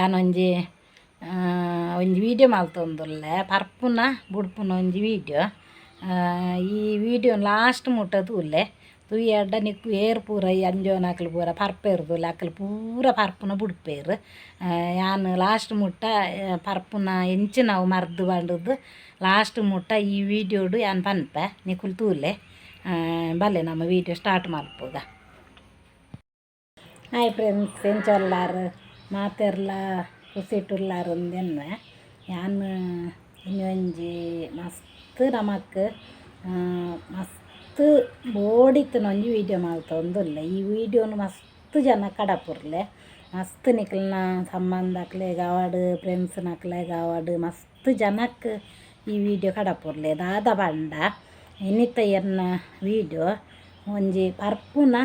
ಯಾನೊಂಜಿ ಒಂಜಿ ವೀಡಿಯೋ ಮಲ್ತೊಂದುಲ್ಲೆ ಪರ್ಪುನ ಬುಡ್ಪುನ ಒಂಜಿ ವೀಡಿಯೋ. ಈ ವಿಡಿಯೋ ಲಾಸ್ಟ್ ಮುಟ್ಟ ತೂಲೆ ತೂಯಡ್ಡ ನಿಕ್ಕು ಏರ್ ಪೂರ ಈ ಅಂಜೋನಕ್ಲು ಪೂರ ಪರ್ಪೆರ್ದುಲ್ಲೆ ಅಕ್ಲು ಪೂರ ಪರ್ಪುನ ಬುಡ್ಪೇರು. ಯಾನು ಲಾಸ್ಟ್ ಮುಟ್ಟ ಪರ್ಪುನ ಎಂಚು ನಾವು ಮರ್ದು ಬಂಡದ್ದು ಲಾಸ್ಟ್ ಮುಟ್ಟ ಈ ವಿಡಿಯೋಡು ಯಾನು ಪನ್ಪೆ ನಿಕ್ಕುಲು ತೂಲೆ ಬಲ್ಲೆ ನಮ್ಮ ವೀಡಿಯೋ ಸ್ಟಾರ್ಟ್ ಮಲ್ಪುಗ. ಹಾಯ್ ಫ್ರೆಂಡ್ಸ್, ಎಂಚೊಲ್ಲಾರು ಮಾತೆರ್ಲ ಕುಸಿಟ್ಟುಲ್ಲಾರು ಅಂದೆನ್ವೆ. ಯಾನು ಇನ್ನೊಂಜಿ ಮಸ್ತ್ ನಮಕ್ ಮಸ್ತ್ ಬೋಡಿತ್ತನ ಒಂಜಿ ವೀಡಿಯೋ ಮಲ್ತೊಂದುಲ್ಲೆ. ಈ ವಿಡಿಯೋನು ಮಸ್ತ್ ಜನ ಕಡಪುರ್ಲೆ, ಮಸ್ತ್ ನಿಕ್ಲಿನ ಸಂಬಂಧಕ್ಲೆಗ್ ಅವಾರ್ಡ್ ಫ್ರೆಂಡ್ಸ್ನಕ್ಲೆಗ್ ಅವಾರ್ಡ್ ಮಸ್ತ್ ಜನಕ್ಕೆ ಈ ವಿಡಿಯೋ ಕಡಪುರ್ಲೆ ದಾದ ಪಂಡ ಇನ್ನಿತ್ತ ಎನ್ನ ವೀಡಿಯೋ ಒಂಜಿ ಪರ್ಪುನ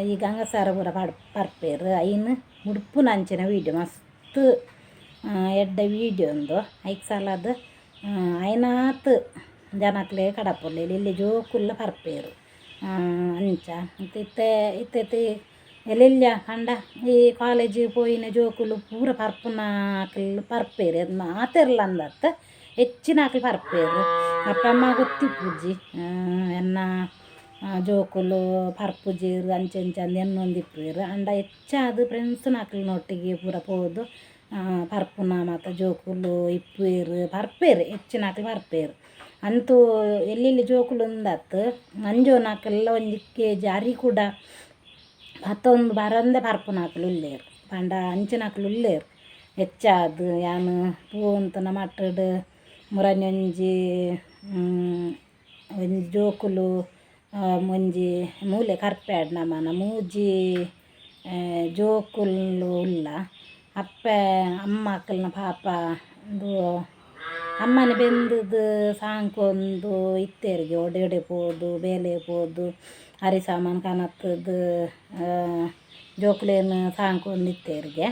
ಈ ಗಂಗಸಾರ ಪೂರ ಪರ್ಪೇರು ಐನು ಉಡುಪುನ ಅಂಚಿನ ವೀಡಿಯೋ ಮಸ್ತ್ ಎಡ್ಡ ವೀಡಿಯೋ ಒಂದು ಐಕ್ ಸಲದ ಐನಾತ್ ಜನಕ್ಲೆ ಕಡಪುರ್ಲೆ ಇಲ್ಲಿ ಜೋಕುಲ್ಲ ಪರ್ಪೇರು ಅಂಚ ಇತ್ತೆ ಎಲ್ಲೆಲ್ಲ ಕಂಡ ಈ ಕಾಲೇಜಿಗೆ ಪೋಯಿನ ಜೋಕುಲು ಪೂರ ಪರ್ಪೇರು ಅದು ಮಾತೆರ್ಲ ಅಂದತ್ತ ಹೆಚ್ಚಿನ ಆಕಲು ಪರ್ಪೇರು. ಅಪ್ಪಮ್ಮ ಗೊತ್ತಿಪ್ಪುಜಿ ಎನ್ನ ಜೋಕುಲು ಪರ್ಪುಜೀರು ಅಂಚೆಂಚ ಅಂದು ಎನ್ನೊಂದಿಪ್ಪೇರು ಅಂಡ ಹೆಚ್ಚಾದ ಫ್ರೆಂಡ್ಸ್ನಕ್ಲಿನೊಟ್ಟಿಗೆ ಪೂರ ಪೋದು ಪರ್ಪುನ ಮತ್ತು ಜೋಕುಲು ಇಪ್ಪೇರು ಪರ್ಪೇರು ಹೆಚ್ಚಿನಕ್ಲು ಪರ್ಪೇರು. ಅಂತೂ ಎಲ್ಲೆಲ್ಲಿ ಜೋಕುಲು ಉಂದತ್ತು ಅಂಜೋನಕ್ಲೆಲ್ಲ ಒಂಜಿ ಕೆಜಿ ಅರಿ ಕೂಡ ಮತ್ತೊಂದು ಬರಂದೆ ಪರ್ಪುನಕ್ಲು ಉಲ್ಲೇರು ಪಂಡ ಅಂಚಿನಕ್ಲು ಉಲ್ಲೇರು ಹೆಚ್ಚಾದು. ಯಾನು ಪೂಂತನ ಮಟ್ಟಡು ಮುರನೊಂಜಿ ಒಂಜಿ ಜೋಕುಲು ಒಂಜಿ ಮೂಲೆ ಕರ್ಪ್ಯಾಡ್ ನಮನ ಮೂಜಿ ಜೋಕುಲು ಉಲ್ಲ ಅಪ್ಪೆ ಅಮ್ಮ ಅಕ್ಕಲ್ನ ಪಾಪ ಒಂದು ಅಮ್ಮನ ಬೆಂದದು ಸಾಂಕೊಂದು ಇತ್ತೇರಿಗೆ ಒಡೆ ಪೋದು ಬೇಲೆ ಪೋದು ಅರಿ ಸಾಮಾನು ಕನತ್ತದು ಜೋಕುಲೇನು ಸಾಂಕೊಂದು ಇತ್ತೇರಿಗೆ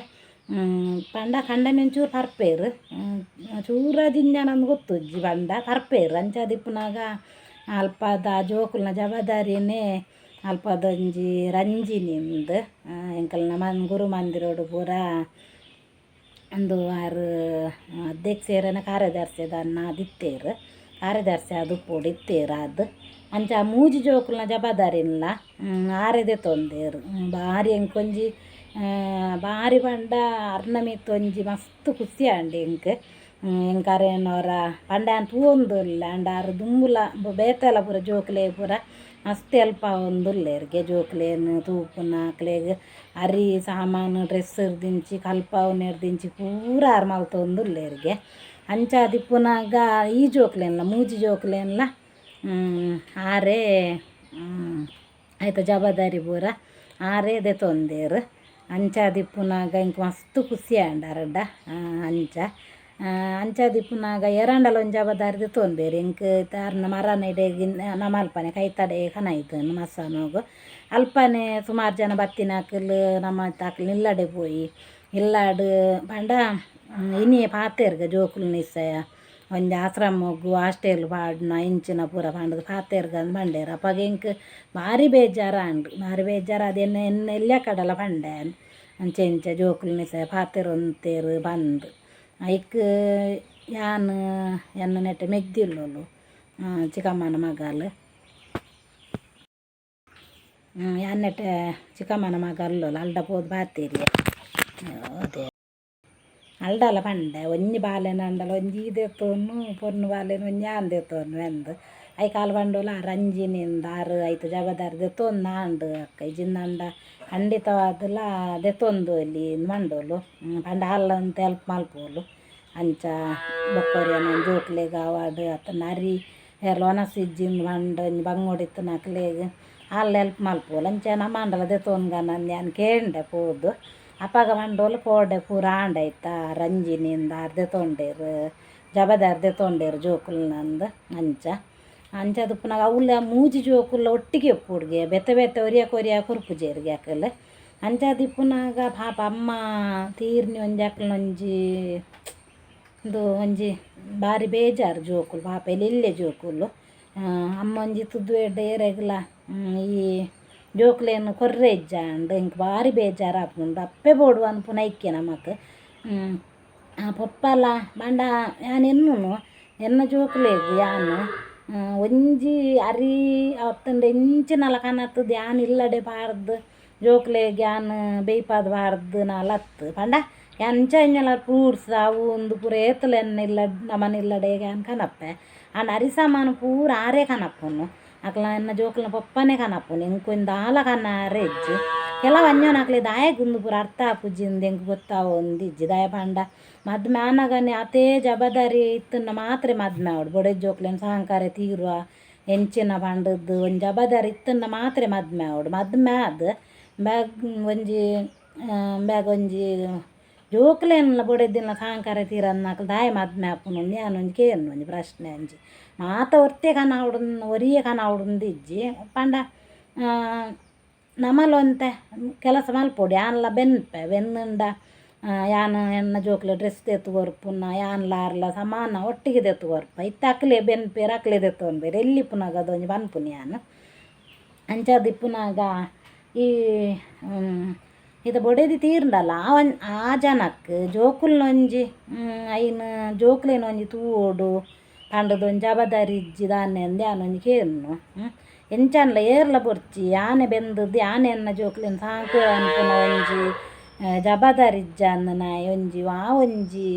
ಪಂಡ ಕಂಡ ಮೆಂಚೂರು ಪರ್ಪೇರು ಚೂರ ಜಿಂಜಾನಂದು ಗೊತ್ತುಜ್ಜಿ ಪಂಡ ಪರ್ಪೇರು ಅಂಚಾದಿಪ್ಪುನಾಗ ಅಲ್ಪದ ಜೋಕುಲ್ನ ಜವಾಬ್ದಾರಿನೇ ಅಲ್ಪದೊಂಜಿ ರಂಜಿನಿಂದು ಎಂಕಲ್ನ ಗುರು ಮಂದಿರೋಡು ಪೂರ ಒಂದು ಆರು ಅಧ್ಯಕ್ಷರನ ಕಾರ್ಯದರ್ಶಿದನ್ನ ಅದಿತ್ತೇರು ಕಾರ್ಯದರ್ಶಿ ಅದು ಪೋಡಿ ಇತ್ತೇರು ಅದು ಅಂಚ ಮೂಜಿ ಜೋಕುಲ್ನ ಜವಾಬ್ದಾರಿಲ್ಲ ಆರೆದೆ ತೊಂದೇರು ಭಾರಿ ಎಂಕೊಂಜಿ ಭಾರಿ ಪಂಡ ಅರ್ನಮಿತ್ತೊಂಜಿ ಮಸ್ತ್ ಖುಷಿ ಅಂಡಿ ಎಂಕರೇನವರ ಪಂಡ ತೂವೊಂದುಲ್ಲ ಅಂಡ ಆರು ದುಂಬುಲ ಬೇತೆಲ ಪೂರ ಜೋಕುಲೆ ಪೂರ ಮಸ್ತ್ ಹೆಲ್ಪ್ ಆವೊಂದುಲ್ಲೇರ್ಗೆ ಜೋಕುಲೇನು ತೂಪುನ ಅಕ್ಲೆಗ್ ಅರಿ ಸಾಮಾನು ಡ್ರೆಸ್ ದಿಂಚಿ ಕಲ್ಪವನ್ನ ದಿಂಚಿ ಪೂರ ಆರು ಮಲ್ತೊಂದುಲ್ಲೇರ್ಗೆ ಅಂಚಾದಿಪ್ಪುನಾಗ ಈ ಜೋಕುಲೆನ್ಲ ಮೂಜಿ ಜೋಕುಲೆನ್ಲ ಆರೇ ಆಯ್ತ ಜವಾಬ್ದಾರಿ ಪೂರ ಆರೇ ದೆತೊಂದೇರು ಅಂಚಾದಿಪ್ಪುನಾಗ ಇಂಕ ಮಸ್ತ್ ಖುಷಿ ಆಂಡಾರಡ್ಡ ಅಂಚಾದಿಪ್ಪುನಾಗ ಎರಂಡಲ ಒಂಜಿ ಜವಾಬ್ದಾರಿ ತೊಂದೇರು ಇಂಕ ತಾರ್ನ ಮರ ನೆಡೆಗಿ ನಮ್ಮ ಅಲ್ಪನೆ ಕೈತಡೆ ಕನಾಯ್ತು ಮಸಾನೋಗು ಅಲ್ಪನೆ ಸುಮಾರು ಜನ ಬತ್ತಿನಾಕಲು ನಮ್ಮ ತಾಕಲು ಇಲ್ಲಡೆ ಪೋಯಿ ಇಲ್ಲಾಡು ಪಂಡ ಇನಿಯೇ ಪಾತೆರ್ಗ ಜೋಕುಲು ನಿಸ್ಸಯ ಒಂಜಿ ಆಶ್ರಮಗು ಹಾಸ್ಟೆಲ್ ಪಾಡ್ನ ಇಂಚಿನ ಪೂರ ಪಂಡದು ಪಾತೆರ್ಗ ಅಂದು ಬಂಡೇರು ಅಪ್ಪಾಗ ಇಂಕ ಭಾರಿ ಬೇಜಾರ ಭಾರಿ ಬೇಜಾರ ಅದೆನ್ನ ಎಲ್ಲ ಕಡಲ ಪಂಡೆ ಅಂಚೆ ಇಂಚ ಜೋಕುಲು ನಿಸ್ಸಯ ಪಾತೆರೊಂತೇರು ಬಂದು ಐಕ್ ಯಾನು ಎನ್ನ ನೆಟ್ಟೆ ಮೆಗ್ದಿಲ್ಲೋಲು ಚಿಕ್ಕಮ್ಮನ ಮಗಲು ಯಾನ್ ನೆಟ್ಟೆ ಚಿಕ್ಕಮ್ಮನ ಮಗ ಅಲ್ಲೋಲು ಅಲ್ಡ ಪೋದು ಬಾತೀರಿ ಅದೇ ಅಲ್ಡಲ ಪಂಡೆ ಒಂಜಿ ಬಾಲೆನ ಅಂಡಲ ಒಂಜಿ ದೆತ್ತೋನು ಪೊನ್ನು ಬಾಲೆನ ಒಂಜಿ ಆನ್ ದೆತ್ತೋನು ಎಂದು ಐ ಕಾಲು ಬಂಡೋಲು ಆರು ಅಂಜಿನಿಂದ ಆರು ಐತು ಜವಾಬ್ದಾರಿ ದೆತ್ತೊಂದು ಆಂಡು ಅಕ್ಕ ಇಜಿಂದಂಡ ಖಂಡಿತವಾದಲ್ಲ ದೆತ್ತೊಂದು ಇಲ್ಲಿ ಮಂಡೋಲು ಪಂಡ ಹಾಲಂತ ಹೆಲ್ಪ್ ಮಲ್ಪೋಲು ಅಂಚ ಬೊಕ್ಕೊರಿಯನ ಜೋಕ್ಲೆಗ್ ಅವಾರ್ಡ್ ಅತ್ತನ ಅರಿ ಎಲ್ಲ ಒನಸಿಜ್ಜಿಂದು ಮಂಡ ಬಂಗೋಡಿತ್ತು ನಕ್ಲೆಗ್ ಹಾಲು ಹೆಲ್ಪ್ ಮಲ್ಪೋಲು ಅಂಚ ನಮ್ಮ ಮಂಡಲ ದೆತ್ತೊಂದು ನಂದು ಯಾನು ಕೇಂಡೆ ಪೋದು ಅಪ್ಪಾಗ ಮಂಡೋಲು ಕೋಡೆ ಪೂರ ಆಂಡಾಯ್ತ ರಂಜಿನಿಂದ ಅರ್ಧೆ ತೊಂಡೇರು ಜವಾಬ್ದಾರಿ ದೆತ್ತೊಂಡೇರು ಜೋಕುಲ್ನಂದು ಅಂಚದುಪ್ಪುನಾಗ ಅವಳ ಮೂಜಿ ಜೋಕುಲ್ಲ ಒಟ್ಟಿಗೆ ಎಪ್ಪುಡ್ಗೆ ಬೆತ್ತ ಒರಿಯ ಕುರ್ಪುಜೇರಿಗೆ ಅಕ್ಕಲು ಅಂಚಾದಿಪ್ಪುನಾಗ ಪಾಪ ಅಮ್ಮ ತೀರ್ನಿ ಒಂಜಿ ಅಕ್ಕಲೊಂಜಿ ಇದು ಒಂಜಿ ಭಾರಿ ಬೇಜಾರು ಜೋಕುಲು ಪಾಪ ಇಲ್ಲೇ ಜೋಕುಲು ಅಮ್ಮ ಒಂಜಿ ತುದ್ದುವೆಡ್ಡ ಏರೆಗ್ಲ ಈ ಜೋಕುಲೇನು ಕೊರ್ರೆ ಇಜ್ಜಾಂಡು ಇಂಕ ಭಾರಿ ಬೇಜಾರು ಆಪುಂಡು ಅಪ್ಪೆ ಬೋಡು ಅನ್ಪುನ ಇಕ್ಕೆ ನಮಕ್ ಪೊಪ್ಪಲ ಬಂಡ ಯಾನ್ ಎನ್ನುನು ಎನ್ನ ಜೋಕ್ಲೆಗ್ ಯಾನ್ ಒಂಜಿ ಅರಿ ಅವತ್ತಂಡ ಎಂಚಿನಲ ಕನತದು ಯಾನ್ ಇಲ್ಲಡೆ ಪಾರ್ದು ಜೋಕ್ಲೆಗ್ ಯಾನ್ ಬೇಯ್ಪಾದ್ ಪಾರ್ದು ನಾಲತ್ತು ಪಂಡ ಎಂಚ ಎಂಜಲ ಫ್ರೂಟ್ಸ್ ಅವು ಒಂದು ಪೂರ ಏತಲು ಎನ್ನ ಇಲ್ಲ ನಮನ ಇಲ್ಲಡೆಗೆ ಯಾನ್ ಕನಪ್ಪೆ ಆಂಡ ಅರಿ ಸಾಮಾನು ಪೂರ ಆರೇ ಕನಪ್ಪುನು ಅಕ್ಲ ಎನ್ನ ಜೋಕ್ಲನ ಪೊಪ್ಪನೇ ಕನಪ್ಪುನು ಎಂಕೊಂದು ಆಲ ಕನ್ನಾರೆ ಇಜ್ಜಿ ಕೆಲವು ಅಂಜೋನಕ್ಲೆ ದಾಯ ಗುಂದು ಪೂರ ಅರ್ಥ ಆಪುಜಿಂದು ಎಂಕ್ ಗೊತ್ತಾವ ಒಂದಿಜ್ಜಿ ದಾಯ ಪಂಡ ಮದ್ಮೆ ಆನಗನೆ ಅತೇ ಜಬದಾರಿ ಇತ್ತನ್ನ ಮಾತ್ರ ಮದ್ಮೆ ಆವಡು ಬೊಡೆ ಜೋಕ್ಲೆನ ಸಹಂಕಾರ ತೀರುವ ಎಂಚಿನ ಪಂಡದ್ದು ಒಂದು ಜಬದಾರಿ ಇತ್ತನ್ನ ಮಾತ್ರ ಮದ್ಮೆ ಆವಡು ಮದ್ಮೆ ಆದ ಬ್ಯಾಗ್ ಒಂಜಿ ಜೋಕ್ಲೆನ ಬೊಡೆದಿನ ಸಹಂಕಾರ ತೀರನ್ನಕ್ಲು ದಾಯ ಮದ್ಮೆ ಆಪುನು ಯಾನೊಂಜಿ ಕೇನು ಒಂಜಿ ಪ್ರಶ್ನೆ ಅಂಜಿ ಮಾತ ಒರ್ತೆ ಕನಾವಡು ಒರಿಯೇ ಕನಾವಡು ಇಜ್ಜಿ ಪಂಡ ನಮಲೊಂತೆ ಕೆಲಸ ಮಲ್ಪೊಡು ಯಾನ್ಲ ಬೆನ್ನುಂಡ ಯಾನ್ ಎನ್ನ ಜೋಕ್ಲೆ ಡ್ರೆಸ್ ತೆತ್ತು ಕೊರ್ಪುನ ಯಾನ್ಲ ಆರ್ಲ ಸಮಾನ ಒಟ್ಟಿಗೆ ತೆತ್ತು ಕೊರ್ಪ ಇತ್ತ ಅಕ್ಲೆ ಬೆನ್ಪೇರು ಅಕ್ಲೆ ತೆತ್ತು ಅನ್ಬೇರು ಎಲ್ಲಿ ಪುನಾಗ ಅದೊಂಜಿ ಬನ್ಪುನಿ ಯಾನು ಅಂಚದಿಪ್ಪುನಾಗ ಈ ಇದು ಬೊಡೆದಿ ತೀರ್ಂಡಲ್ಲ ಆ ಜನಕ್ಕೆ ಜೋಕುಲ್ನೊಂಜಿ ಐನು ಜೋಕ್ಲೇನೊಂಜಿ ತೂವೋಡು ಪಂಡದೊಂಜಿ ಜಬದಾರಿ ಇಜ್ಜಿ ದಾನೆ ಅಂದು ಯಾನೊಂಜಿ ಕೇನು ಎಂಚನ್ಲ ಏರ್ಲ ಬೊರ್ಚಿ ಆನೆ ಬೆಂದದ್ದು ಆನೆ ಎನ್ನ ಜೋಕ್ಲೆನ ಸಾಕು ಅನ್ಪುನ ಒಂಜಿ ಜಬದಾರಿ ಇಜ್ಜ ಅಂದನ ಒಂಜಿ ಒಂಜಿ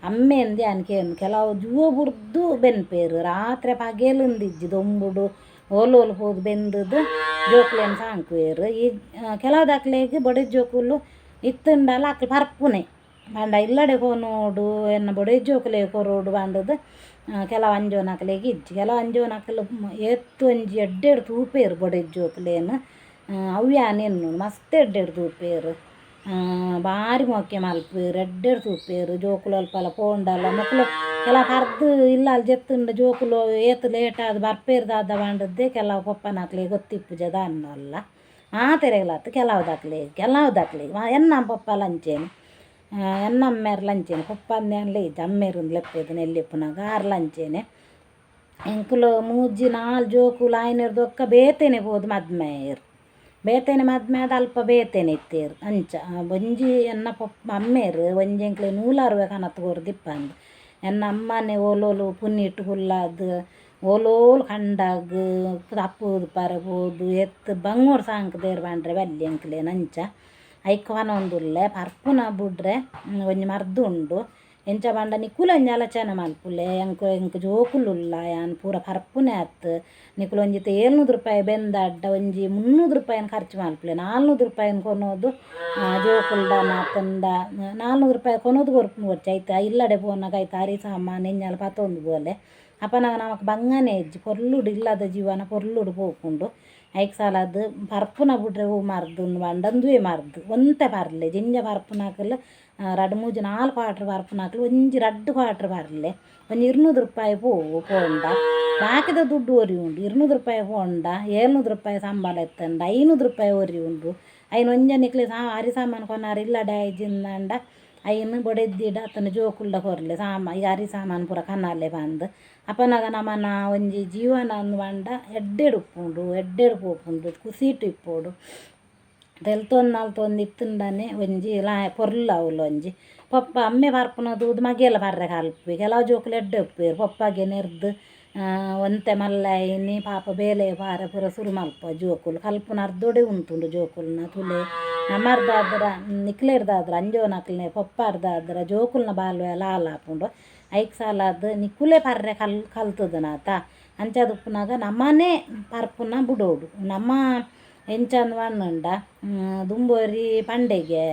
ಅಮ್ಮೆ ಅಂದು ಯಾನ್ ಕೇನು ಕೆಲವು ಜೂವ ಬುರ್ದು ಬೆನ್ಪೇರು ರಾತ್ರಿ ಪಗೇಲುಂದಿಜ್ಜಿ ದೊಂಬುಡು ಓಲೋಲು ಹೋದು ಬೆಂದದ್ದು ಜೋಕ್ಲೆನ ಸಾಂಕುವೆರು ಈ ಕೆಲವು ದಾಕ್ಲೆಗ್ ಬೊಡೆ ಜೋಕುಲು ಇತ್ತುಂಡಲ ಅಕ್ಲು ಪರ್ಪುನೆ ಪಂಡ ಇಲ್ಲಡೆ ಕೊನೋಡು ಎನ್ನ ಬೊಡೆ ಜೋಕುಲೆ ಕೊರೋಡು ಪಂಡದು ಕೆಲವು ಅಂಜೋನಕ್ಲೆಗ್ ಇಜ್ಜಿ ಕೆಲವು ಅಂಜೋನಕ್ಲು ಎತ್ತು ಒಂಜಿ ಎಡ್ಡೆಡು ತೂಪೇರು ಬೊಡೆ ಜೋಕುಲೇನು ಅವು ಯಾನ್ ಎನ್ನು ಮಸ್ತ್ ಎಡ್ಡೆಡು ತೂಪೇರು ಭಾರಿ ಮೊಕ್ಕೆ ಮಲ್ಪೇರು ಎಡ್ಡೆಡು ತೂಪೇರು ಜೋಕುಲು ಅಲ್ಪಲ ಪೋಂಡಲ ಮಕ್ಕಳು ಕೆಲವು ಕರ್ದು ಇಲ್ಲ ಜೆತ್ತುಂಡು ಜೋಕುಲು ಏತು ಲೇಟ್ ಆದ ಬರ್ಪೇರ್ದಾದ ಪಂಡದ್ದೇ ಕೆಲವು ಪೊಪ್ಪನಕ್ಲೆ ಗೊತ್ತಿಪ್ಪುಜದ ಅನ್ನಲ್ಲ ಮಾತೆರೆಗ್ಲತ್ತು ಕೆಲವು ದಾಕ್ಲೆಗ್ ಎನ್ನ ಪೊಪ್ಪಲ ಅಂಚೇನು ಎನ್ನಮ್ಮೇರು ಲಂಚೇನೆ ಪೊಪ್ಪಂದೆ ಅನ್ಲೆ ಇಜ್ಜಿ ಅಮ್ಮೇರು ಲೆಪ್ಪೆದು ನೆಲ್ಲಿಪ್ಪುನಾಗ ಆರು ಲಂಚೇನೆ ಎಂಕುಲು ಮೂಜಿ ನಾಲ್ ಜೋಕುಲು ಆಯ್ನೆರ್ದು ಒಕ್ಕ ಬೇತೆನೆ ಹೋದು ಮದ್ಮೆಯರು ಬೇತೆನೆ ಮದ್ಮೆ ಆದ ಅಲ್ಪ ಬೇತೆನೆ ಇತ್ತೇರು ಅಂಚ ಒಂಜಿ ಎನ್ನ ಅಮ್ಮೇರು ಒಂಜಿ ಎಂಕ್ಲೆ ನೂಲಾರುವೆ ಕನತ್ತು ಕೊರ್ದಿಪ್ಪಂದು ಎನ್ನ ಅಮ್ಮನೆ ಓಲೋಲು ಪುಣ್ಣಿಟ್ಟು ಹುಲ್ಲಾದು ಓಲೋಲು ಕಂಡಾಗ ತಪ್ಪುದು ಪರಬೋದು ಎತ್ತು ಬಂಗೋಡು ಸಾಂಕ್ದೇರು ಬಂಡ್ರೆ ಬಲ್ಲಿ ಎಂಕ್ಲೆ ನಂಚ ಐಕ್ ಹೊನೊಂದುಲ್ಲೆ ಪರ್ಪುನ ಬುಡ್ರೆ ಒಂಜಿ ಮರ್ದು ಉಂಡು ಎಂಚ ಬಂಡ ನಿಕುಲು ಒಂಜಿ ಆಲೋಚನೆ ಮಲ್ಪುಲೆ ಎಂಕ್ ಜೋಕುಲುಲ್ಲ ಯಾನ್ ಪೂರ ಪರ್ಪುನೆ ಆತ್ ನಿಕುಲು ಒಂಜಿ 700 ರೂಪಾಯಿ ಬೆಂದಡ್ಡ ಒಂಜಿ 300 ರೂಪಾಯಿನ ಖರ್ಚು ಮಲ್ಪುಲೆ 400 ರೂಪಾಯಿನ ಕೊನೋದು ಜೋಕುಲ್ಡನ ತಂದ 400 ರೂಪಾಯಿ ಕೊನೋದು ಕೊರ್ಪುನ ಕೊರ್ಚಿ ಆಯ್ತು ಇಲ್ಲಡೆ ಪೋನಾಗ ಆಯ್ತು ಅರಿ ಸಾಮಾನು ಎಂಜಲ ಪತ್ತೊಂದು ಬೋಲೆ ಅಪ್ಪನಾಗ ನಮಕ್ ಬಂಗನೆ ಇಜ್ಜಿ ಪೊರ್ಲುಡು ಇಲ್ಲದ ಜೀವನ ಪೊರ್ಲುಡು ಪೋಪುಂಡು ಐಕ್ ಸಾಲದು ಪರ್ಪುನ ಬುಡ್ರೆ ಹೂ ಮರ್ದು ಬಂಡಂದುವೆ ಮರ್ದು ಒಂತೆ ಪರ್ಲೆ ಜಿಂಜ ಪರ್ಪುನಾಕಲು 2-3-4 ಕ್ವಾಟ್ರ್ ಪರ್ಪುನಾಕಲು ಒಂಜಿ 2 ಕ್ವಾಟ್ರ್ ಪರ್ಲೆ ಒಂಜಿ 200 ರೂಪಾಯಿ ಪೋಂಡ ಬಾಕಿದ ದುಡ್ಡು ಒರಿ ಉಂಡು 200 ರೂಪಾಯಿ ಪೋಂಡ 700 ರೂಪಾಯಿ ಸಂಬಳ ಎತ್ತಂಡ 500 ರೂಪಾಯಿ ಒರಿ ಉಂಡು ಐನು ಒಂಜನಿಕ್ಲೆ ಅರಿ ಸಾಮಾನು ಕೊನಾರು ಇಲ್ಲಡೆ ಐಜಿಂದಂಡ ಐನು ಬೊಡೆದ್ದಿಡ ಅತನ ಜೋಕುಲ್ಡ ಕೊರ್ಲೆ ಈಗ ಅರಿ ಸಾಮಾನು ಪೂರ ಕನಾಲೆ ಬಂದು ಅಪ್ಪನಾಗ ನಮ್ಮನ ಒಂಜಿ ಜೀವನ ಅಂದು ಬಂಡ ಎಡ್ಡೆಡು ಪೋಪುಂಡು ಕುಸೀಟು ಇಪ್ಪೋಡು ತೆಲ್ತೊಂದು ಇತ್ತುಂಡನೆ ಒಂಜಿ ಪೊರ್ಲು ಅವಳು ಒಂಜಿ ಪಪ್ಪ ಅಮ್ಮೆ ಪರ್ಪುನ ದೂದು ಮಗೆಲ ಪರ್ರೆ ಕಲ್ಪಿ ಕೆಲವು ಜೋಕುಲು ಎಡ್ಡೆ ಉಪ್ಪೇರು ಪಪ್ಪಗೆ ನೆರ್ದು ಒಂತೆ ಮಲ್ಲೈನಿ ಪಾಪ ಬೇಲೆ ಪಾರ ಪೂರ ಸುರು ಮಲ್ಪ ಜೋಕುಲು ಕಲ್ಪುನ ಅರ್ಧೊಡೆ ಉಂಟುಂಡು ಜೋಕುಲ್ನ ತುಲೆ ನಮ್ಮರ್ದಾದ್ರ ನಿಕ್ಲೇರ್ದಾದ್ರ ಅಂಜೋನಕ್ಲೆ ಪಪ್ಪಾರ್ದಾದ್ರ ಜೋಕುಲ್ನ ಬಾಲ್ವೆ ಲಾಲಾಪುಂಡು ಐಕ್ ಸಾಲದು ನಿಕುಲೆ ಪರ್ರೆ ಕಲ್ತದನಾತ ಅಂಚದುಪ್ಪುನಾಗ ನಮ್ಮನೆ ಪರ್ಪುನ ಬುಡೋಡು ನಮ್ಮ ಎಂಚಂದು ಮಣ್ಣುಂಡ ದುಂಬೋರಿ ಪಂಡೆಗೆ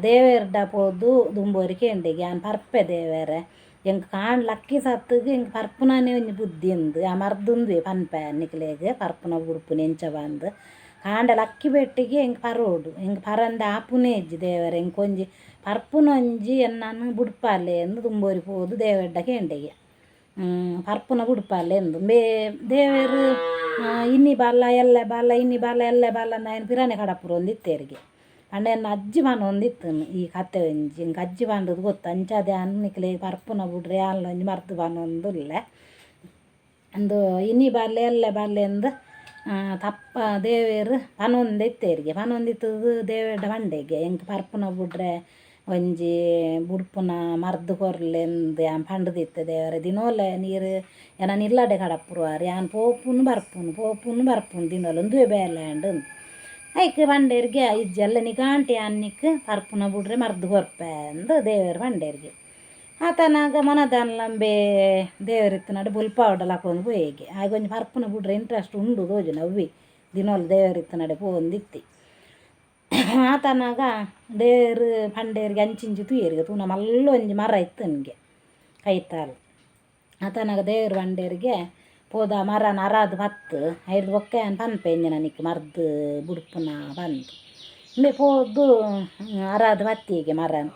ದೇವೇರ್ಡ ಪೋದು ದುಂಬೋರಿ ಕೆಂಡೆಗೆ ಯಾನ್ ಪರ್ಪೆ ದೇವೇರೆ ಎಂಕ್ ಲಕ್ಕಿ ಸತ್ತಿಗೆ ಎಂಕ್ ಪರ್ಪುನಾನೆ ಒಂಜಿ ಬುದ್ಧಿ ಉಂದು ಆ ಮರ್ದುಂದುವೆ ಪನ್ಪೆ ನಿಕ್ಲೆಗ್ ಪರ್ಪುನ ಬುಡ್ಪುನ ಎಂಚ ಬಂದು ಲಕ್ಕಿ ಬೆಟ್ಟಿಗೆ ಎಂಕ್ ಪರೋಡು ಎಂಕ್ ಪರಂದೆ ಆಪುನೆ ಇಜ್ಜಿ ದೇವರೆ ಎಂಕೊಂಜಿ ಪರ್ಪುನೊಂಜಿ ಎನ್ನನು ಬುಡ್ಪಾಲೆ ಎಂದು ದುಂಬೋರಿ ಪೋದು ದೇವೆಡ್ಡ ಕೆಂಡೆಗೆ ಪರ್ಪುನ ಬುಡ್ಪಾಲೆ ಎಂದು ದೇವರು ಇನ್ನಿ ಬಾಲ ಎಲ್ಲೆ ಬಾಲ ಅಂದ ఆయన ಪಿರಾನೆ ಕಡಪುರ ಒಂದಿತ್ತೇರಿಗೆ ಅಂಡ ಎನ್ನ ಅಜ್ಜಿ ಬಾನ ಒಂದಿತ್ತು ಈ ಕತೆ ಒಂಜಿ ಇಂಕ ಅಜ್ಜಿ ಬಾಂಡದು ಗೊತ್ತು ಅಂಚದೆ ಅನ್ನಿಕ್ಲೆ ಪರ್ಪುನ ಬುಡ್ರೆ ಅಲ್ಲ ಒಂಜಿ ಮರ್ದು ಬಾನ ಒಂದುಲ್ಲೆ ಅಂದು ಇನ್ನಿ ಬಾಲ್ಯ ಎಲ್ಲೆ ಬಾಲ್ಯ ಎಂದು ತಪ್ಪ ದೇವೇರು ಪನೊಂದಿತ್ತೇರಿಗೆ ಪನೊಂದಿತ್ತದು ದೇವೇಡ ಬಂಡೆಗೆ ಎಂಕ್ ಪರ್ಪುನ ಬುಡ್ರೆ ಒಂಜಿ ಬುಡ್ಪುನ ಮರ್ದು ಕೊರ್ಲೆಂದು ಯಾನ್ ಪಂಡದಿತ್ತೆ ದೇವರ ದಿನೋಲೆ ನೀರು ಏನ ನಿಲ್ಲಡೆ ಕಡಪುರುವಾರು ಯಾನ್ ಪೋಪುನು ಬರ್ಪುನು ದಿನೋಲೆ ಒಂದುವೆ ಬೇಲೆಂಡು ಐಕ್ ಪಂಡೇರ್ಗೆ ಇಜ್ಜೆಲ್ಲ ನಿಗಾಂಟಿ ಅನ್ನಿಕ್ ಪರ್ಪುನ ಬುಡ್ರೆ ಮರ್ದು ಕೊರ್ಪೆ ಅಂದು ದೇವರು ಪಂಡೇರ್ಗೆ ಆತನಾಗ ಮನದಲ್ಲಂಬೆ ದೇವರಿತ್ತನಾಡು ಬುಲ್ಪ ಆವಡಲಾಕೊಂಡು ಪೋಯೇಗೆ ಆಗ ಒಂಜಿ ಪರ್ಪುನ ಬುಡ್ರೆ ಇಂಟ್ರೆಸ್ಟ್ ಉಂಡು ತೋಜು ನವ್ವಿ ದಿನೋಲು ದೇವರಿತ್ತನಾಡೆ ಪೋಂದಿತ್ತಿ ಆತನಾಗ ದೇವರು ಪಂಡೇರಿಗೆ ಅಂಚಿಂಚಿ ತೂಯರಿಗೆ ತೂನ ಮಲ್ಲ ಒಂಜಿ ಮರ ಇತ್ತು ನನಗೆ ಕೈತಾಲು ಆತನಾಗ ದೇವರು ಪಂಡೇರಿಗೆ ಪೋದ ಮರನ ಅರಾದು ಬತ್ತು ಐದು ಬೊಕ್ಕ ಪನ್ಪೆ ನನಗೆ ಮರ್ದು ಬುಡ್ಪುನ ಬಂದು ಇಂಬೆ ಪೋದು ಅರಾದು ಬತ್ತಿಗೆ ಮರನ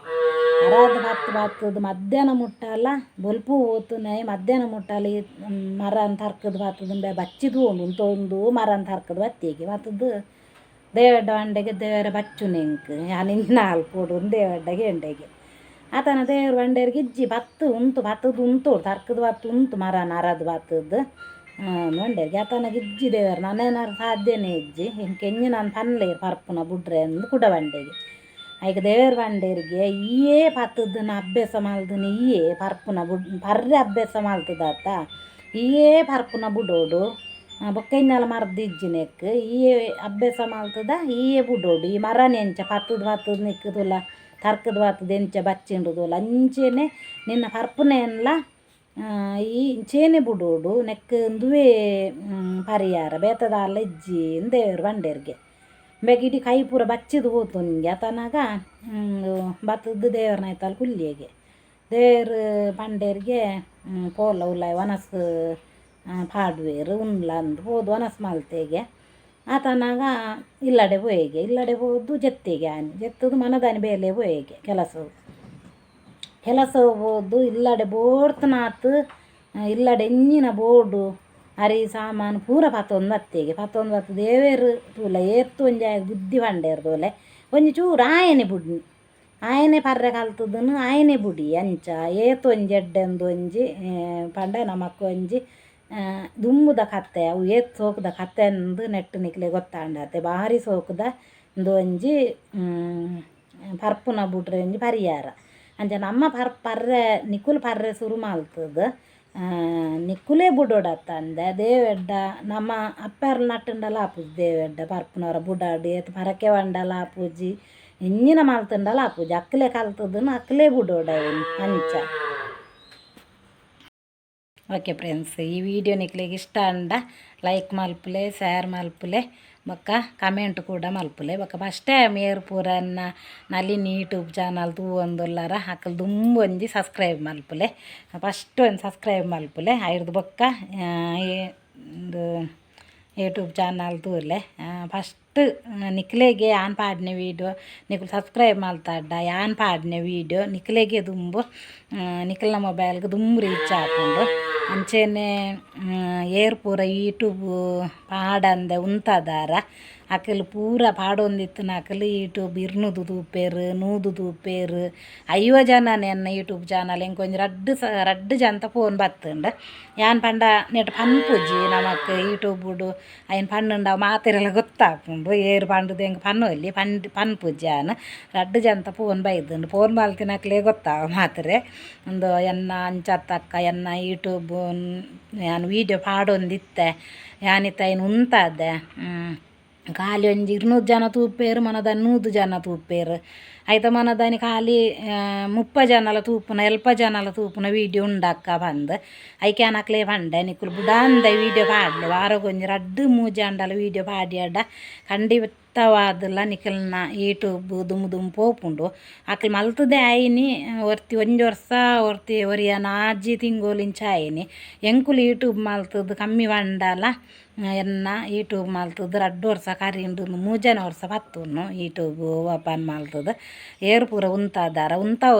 ಅರಾದು ಬತ್ತದು ಮಧ್ಯಾಹ್ನ ಮುಟ್ಟಲ್ಲ ಬೊಲ್ಪು ಓತುನೆ ಮಧ್ಯಾಹ್ನ ಮುಟ್ಟಲಿ ಮರನ ತರ್ಕದು ಬತ್ತದು ಬಚ್ಚಿದು ಒಂದು ಮರನ ತರ್ಕದು ಬತ್ತಿಗೆ ಬತ್ತದು ದೇವಡ್ಡ ಬಂಡೆಗೆ ದೇವರ ಬಚ್ಚು ನೆಂಕ್ ಯಾನಿಂಗ್ ನಾಲ್ಕು ದೇವಡ್ಡಗೆ ಎಂಡೆಗೆ ಆತನ ದೇವ್ರ ಬಂಡೆಯರಿಗೆ ಇಜ್ಜಿ ಬತ್ತದು ಉಂಟು ತರ್ಕದು ಬತ್ತು ಉಂಟು ಮರನ ಅರದು ಬತ್ತದ್ದು ಬಂಡೆಯರಿಗೆ ಆತನಿಗೆ ಇಜ್ಜಿ ದೇವರು ನಾನೇನಾರು ಸಾಧ್ಯನೇ ಇಜ್ಜಿ ಹಿಂಗೆ ನಾನು ಪನ್ಲೆ ಪರ್ಪುನ ಬುಡ್ರೆ ಅಂದು ಕುಡ ಬಂಡೆಗೆ ಈಗ ದೇವ್ರ ಬಂಡೇರಿಗೆ ಈಯೇ ಪತ್ತದನ್ನ ಅಭ್ಯಾಸ ಮಾಡ್ದನು ಈಯೇ ಪರ್ಪುನ ಪರ್ರೆ ಅಭ್ಯಾಸ ಮಾಡ್ತದಾತ ಈಯೇ ಪರ್ಪುನ ಬುಡೋಡು ಬೊಕ್ಕೈನೆಲ್ಲ ಮರ್ದಿಜ್ಜಿನೆಕ್ ಈಯೇ ಅಭ್ಯಾಸ ಮಾಡ್ತದ ಈಯೇ ಬುಡೋಡು ಈ ಮರನೇ ಎಂಚ ಪತ್ತದ ನಿಕ್ಕದಲ್ಲ ತರ್ಕದ ಬತ್ತದ ಎಂಚ ಬಚ್ಚಿಂಡುದಲ್ಲ ಅಂಚೆನೆ ನಿನ್ನ ಪರ್ಪುನೆಲ್ಲ ಈ ಚೇನೆ ಬುಡೋಡು ನೆಕ್ ದುವೇ ಪರಿಹಾರ ಬೇತದ ಇಜ್ಜಿ ದೇವ್ರ ಬಂಡೇರಿಗೆ ಬೆಗಿಡಿ ಕೈ ಪೂರ ಬಚ್ಚಿದು ಹೋತು ನಿಂಗೆ ಆತನಾಗ ಬತ್ತದ ದೇವ್ರನಾಯ್ತಲ್ಲ ಕುಲ್ಲಿಗೆ ದೇವ್ರ ಪಂಡೇರಿಗೆ ಪೋಲ ಉಲಾಯ್ ವನಸ್ ಪಾಡ್ವೇರು ಉನ್ಲ ಅಂದು ಹೋದು ವನಸ್ ಮಲ್ತೆಗೆ ಆತನಾಗ ಇಲ್ಲಡೆ ಹೋದು ಜತ್ತಿಗೆ ಆನೆ ಜತ್ತದು ಮನದಾನಿ ಬೇಲೆ ಹೋಯೆಗೆ ಕೆಲಸ ಹೋದು ಇಲ್ಲಡೆ ಬೋರ್ತನಾತು ಇಲ್ಲಡೆ ಎಂಜಿನ ಬೋರ್ಡು ಅರಿ ಸಾಮಾನು ಪೂರ ಪತ್ತೊಂದು ಬತ್ತು ದೇವೇರು ತೂಲ ಏತ್ತು ಒಂಜಿ ಬುದ್ಧಿ ಪಂಡೇರು ತೋಲೆ ಒಂಜಿ ಚೂರು ಆಯನೆ ಪರ್ರೆ ಕಲ್ತದನು ಆಯನೆ ಬುಡಿ ಅಂಚ ಏತು ಒಂಜಿ ಎಡ್ಡೆಂದು ಒಂಜಿ ಪಂಡ ನಮಕ್ ಒಂಜಿ ದುಮ್ಮುದ ಕತ್ತೆ ಅವು ಏತ್ ಸೋಕುದ ಕತ್ತೆ ಅಂದು ನೆಟ್ಟು ನಿಕ್ಲೆ ಗೊತ್ತಾಂಡತೆ ಭಾರಿ ಸೋಕುದ ಒಂಜಿ ಪರ್ಪುನ ಬುಡ್ರೆ ಒಂಜಿ ಪರಿಹಾರ ಅಂಚ ನಮ್ಮ ಪರ್ರೆ ನಿಕುಲು ಪರ್ರೆ ಸುರು ಮಲ್ತದ ನಿಕ್ಕುಲೇ ಬುಡೋಡತ್ತ ಅಂದೆ ದೇವೆಡ್ಡ ನಮ್ಮ ಅಪ್ಪರ ನಟ್ಟುಂಡಲ ಆಪುಜಿ ದೇವೆಡ್ಡ ಪರ್ಪುನವರ ಬುಡಾಡಿ ಏತು ಪರಕೆ ಬಂಡಲ ಆಪುಜಿ ಇಂಜಿನ ಮಲ್ತುಂಡಲ ಆಪುಜಿ ಅಕ್ಕಲೆ ಕಲ್ತದನು ಅಕ್ಕಲೇ ಬುಡೋಡ ಅಂಚ. ಓಕೆ ಫ್ರೆಂಡ್ಸ್, ಈ ವಿಡಿಯೋ ನಿಕ್ಲಿಗೆ ಇಷ್ಟ ಅಂಡ ಲೈಕ್ ಮಲ್ಪುಲೆ, ಶೇರ್ ಮಲ್ಪುಲೆ, ಬೊಕ್ಕ ಕಮೆಂಟ್ ಕೂಡ ಮಲ್ಪುಲೆ. ಬೊಕ್ಕ ಫಸ್ಟ್ ಟೈಮ್ ಏರ್ ಪೂರನ್ನ ನಳಿನಿ ಯೂಟ್ಯೂಬ್ ಚಾನಲ್ ತೂವೊಂದುಲ್ಲಾರ ಅಕ್ಕಲು ದುಂಬು ಒಂಜಿ ಸಬ್ಸ್ಕ್ರೈಬ್ ಮಲ್ಪುಲೆ. ಫಸ್ಟ್ ಒಂದು ಸಬ್ಸ್ಕ್ರೈಬ್ ಮಲ್ಪುಲೆ ಐದು ಬೊಕ್ಕ ಯೂಟ್ಯೂಬ್ ಚಾನಲ್ ತೂಲೆ ಫಸ್ಟ್ ನಿಕ್ಲೆಗೆ ಆನ್ ಪಾಡ್ನೆ ವೀಡಿಯೋ ನಿಕ್ಲು ಸಬ್ಸ್ಕ್ರೈಬ್ ಮಲ್ತಾಡ್ಡ ಯಾನ್ ಪಾಡ್ನೆ ವೀಡಿಯೋ ನಿಕ್ಲೆಗೆ ದುಂಬು ನಿಕ್ಲಿನ ಮೊಬೈಲ್ಗೆ ದುಂಬು ರೀಚ್ ಆಪುಂಡು ಅಂಚೆನೆ ಏರ್ ಪೂರ ಯೂಟ್ಯೂಬ್ ಪಾಡಂದೆ ಉಂತದಾರ ಅಕಲು ಪೂರ ಪಾಡೊಂದಿತ್ತು ಅಕಲು ಯೂಟ್ಯೂಬ್ ಇರ್ನುದು ತೂಪೇರು ನೂದು ತೂಪೇರು 50 ಜನ ನೆನ್ನ ಯೂಟ್ಯೂಬ್ ಚಾನಲ್ ಎಂಕೊಂಜಿ ರಡ್ಡು ಜಂತ ಫೋನ್ ಬತ್ತುಂಡು ಯಾನ್ ಪಂಡ ನೆಟ್ ಪನ್ಪುಜಿ ನಮಕ್ ಯೂಟ್ಯೂಬುಡು ಅಯ್ಯನ್ ಪಣ್ಣುಂಡ ಮಾತೆರೆಲ್ಲ ಗೊತ್ತಾಪುಂಡು ಏರು ಪಂಡುದು ಹೆಂಗೆ ಪನ್ನೊಲ್ಲಿ ಪನ್ಪುಜಿ ಯಾನ್ ರಡ್ಡು ಜಂತ ಫೋನ್ ಬೈದುಂಡು ಫೋನ್ ಮಲ್ತಿನಕ್ಲೇ ಗೊತ್ತಾವ ಮಾತ್ರೆ ಒಂದು ಎನ್ನ ಅಂಚತ್ತಕ್ಕ ಎನ್ನ ಯೂಟ್ಯೂಬ್ ಯಾನ್ ವೀಡಿಯೋ ಪಾಡೊಂದಿತ್ತೆ ಯಾನಿತ್ತ ಏನು ಉಂತದೆ ಖಾಲಿ ಒಂಜಿ 200 ಜನ ತೂಪೇರು ಮನದಾನಿ 100 ಜನ ತೂಪೇರು ಐತ ಮನದಾನಿ ಖಾಲಿ 30 ಜನಲ ತೂಪುನ 40 ಜನಲ ತೂಪುನ ವೀಡಿಯೋ ಉಂಡಕ್ಕ ಬಂದು ಐಕೆ ಅನಕ್ಲೇ ಪಂಡೆ ನಿಕ್ಕುಲು ಬುಡಾಂದ ವೀಡಿಯೋ ಪಾಡ್ಲೆ ವಾರಗೊಂಜಿ 2-3 ಅಂಡಲ ವೀಡಿಯೋ ಪಾಡಿ ಅಡ್ಡ ಖಂಡಿತವಾದಲ್ಲ ನಿಖಲ್ನ ಯೂಟ್ಯೂಬ್ ದುಮ್ ಪೋಪುಂಡು ಅಕ್ಲು ಮಲ್ತದೆ ಆಯ್ನಿ ಒರ್ತಿ ಒಂಜಿ ವರ್ಷ ಒರ್ತಿ ಒರಿಯನ ಆಜಿ ತಿಂಗೋಲಿಂಚ ಆಯ್ನಿ ಎಂಕುಲು ಯೂಟ್ಯೂಬ್ ಮಲ್ತದ್ದು ಕಮ್ಮಿ ಬಂಡಲ ಎನ್ನ ಯೂಟ್ಯೂಬ್ ಮಲ್ತದ್ದು 2 ವರ್ಷ ಕರಿಂಡು 3 ವರ್ಷ ಪತ್ತುನು ಯೂಟ್ಯೂಬ್ ಓಪನ್ ಮಲ್ತದ್ದು ಏರು ಪೂರ ಉಂತದಾರ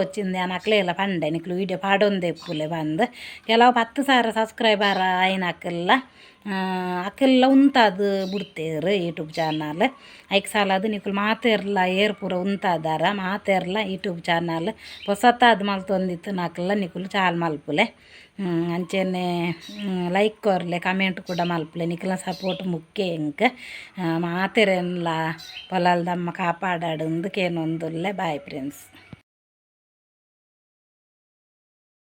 వచ్చింది ನಾನು ಅಕ್ಲೆಲ್ಲ ಪಂಡೆ ನಿಕ್ಲು ವೀಡಿಯೋ ಪಾಡೊಂದೆ ಪುಲೆ ಬಂದು ಕೆಲವು 10,000 ಸಬ್ಸ್ಕ್ರೈಬರ್ ಆಯ್ನ ಅಕ್ಕೆಲ್ಲ ಉಂತದು ಬಿಡ್ತೇರು ಯೂಟ್ಯೂಬ್ ಚಾನಲ್ ಐಕ್ ಸಾಲದು ನಿಕ್ಲು ಮಾತೇರ್ಲ ಏರು ಪೂರ ಉಂತದಾರ ಮಾತೇರ್ಲ ಯೂಟ್ಯೂಬ್ ಚಾನಲ್ ಹೊಸತಾದ ಮಲ್ತೊಂದಿತ್ತು ನಾಕೆಲ್ಲ ನಿಕ್ಲು ಚಾಲ್ ಮಲ್ಪುಲೆ ಅಂಚೆನೆ ಲೈಕ್ ಕೊರ್ಲೆ ಕಮೆಂಟ್ ಕೂಡ ಮಲ್ಪುಲೆ ನಿಕ್ಲ ಸಪೋರ್ಟ್ ಮುಖ್ಯ ಎಂಕ್ ಮಾತೆರೆಲ್ಲ ಪೊಲಾಲ್ದಮ್ಮ ಕಾಪಾಡಾಡು ಕೇನೊಂದುಲ್ಲೆ ಬಾಯ್ ಫ್ರೆಂಡ್ಸ್.